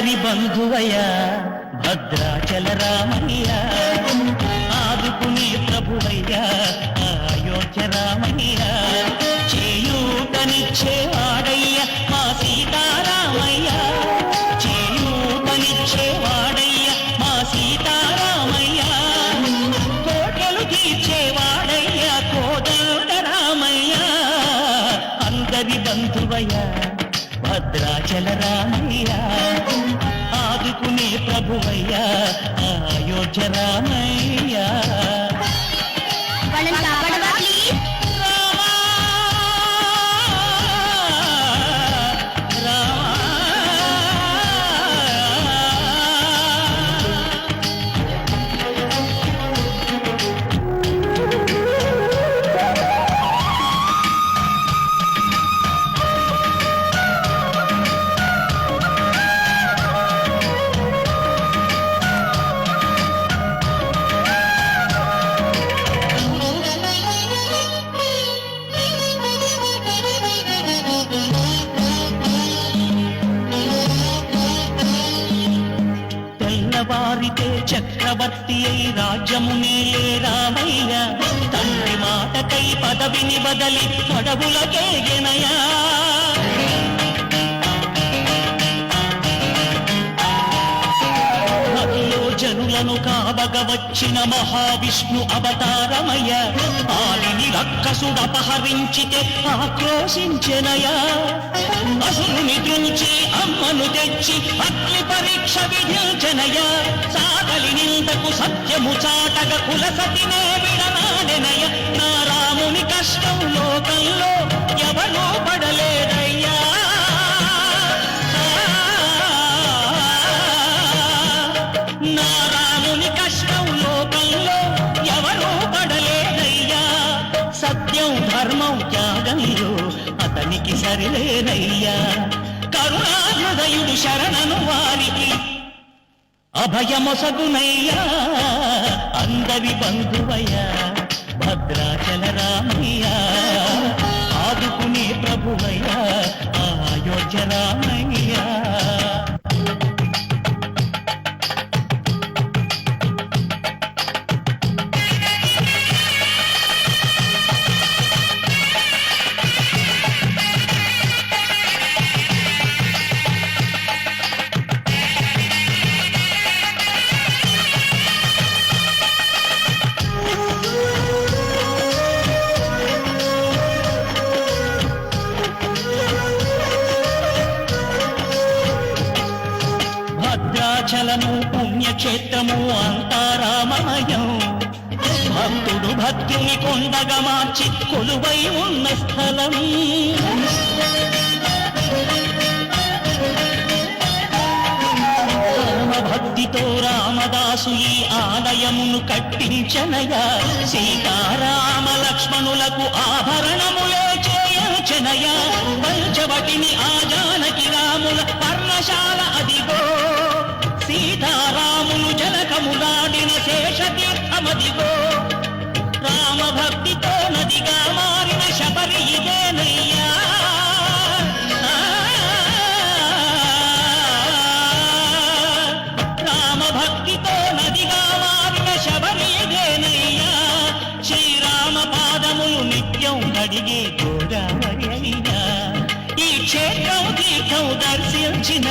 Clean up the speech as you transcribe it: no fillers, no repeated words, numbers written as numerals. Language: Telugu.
అందరి బంధువయ్య భద్రాచల రామయ్య, ఆదుకునే ప్రభువయ్య అయోధ్య రామయ్య, చేయూతనిచ్చేవాడయ్య మా సీతారామయ్య, చేయూతనిచ్చేవాడయ్య మా సీతారామయ్య, కోటలు తీర్చేవాడయ్య కోదండ రామయ్య, అందరి బంధువయ్య భద్రాచల రామయ్య, ఆదుకునే ప్రభువయ్య అయోధ్య రామయ్య. వారితే చక్రవర్తి అయి రాజ్యమునేలే రామయ్య, తండ్రి మాటకై పదవిని బదలి పడవులకేగెనయా, జనులను కావగ వచ్చిన మహావిష్ణు అవతారమయ్య, ఆలిని రక్కసుడపహరించితే ఆక్రోశించెనయా, అసురుని దృంచి అమ్మను తెచ్చి అగ్ని పరీక్ష విధించెనయా, సాగలి నిందకు సత్యము చాటగ కులసతినే విడనాడెనయ, నా రాముని కష్టం లోకంలో ఎవరూ పడలేదయ్యా, నా రాముని కష్టం లోకంలో ఎవరూ పడలేదయ్యా, సత్యం ధర్మం త్యాగంలో అతనికి సరిలేదయ్యా, కరుణాహృదయుడు శరణను వారికి అభయమొసగునయ్యా, అందరి బంధువయ్య భద్రాచల రామయ్య, ఆదుకునే ప్రభువయ్య అయోధ్య రామయ్య. భద్రాచలము పుణ్యక్షేత్రము అంతా రామమయం, భక్తుడు భక్తుని కొండగా మార్చి కొలువై ఉన్న స్థలం, భక్తితో రామదాసు ఈ ఆలయమును కట్టించనయా, సీతారామ లక్ష్మణులకు ఆభరణములే చేయించనయా, పంచవటిని ఆ జానకి రాముల పర్ణశాల అదిగో, సీతారాములు జనకములాడిన శేషతీర్థమదిగో, రామభక్తితో నదిగా మారిన శబరి ఇదేనయ్యా, రామభక్తితో నదిగా మారిన శబరి ఇదేనయ్యా, శ్రీరామ పాదములు నిత్యం అడిగే గోదావరి అయినా, ఈ క్షేత్రం తీర్థం దర్శించిన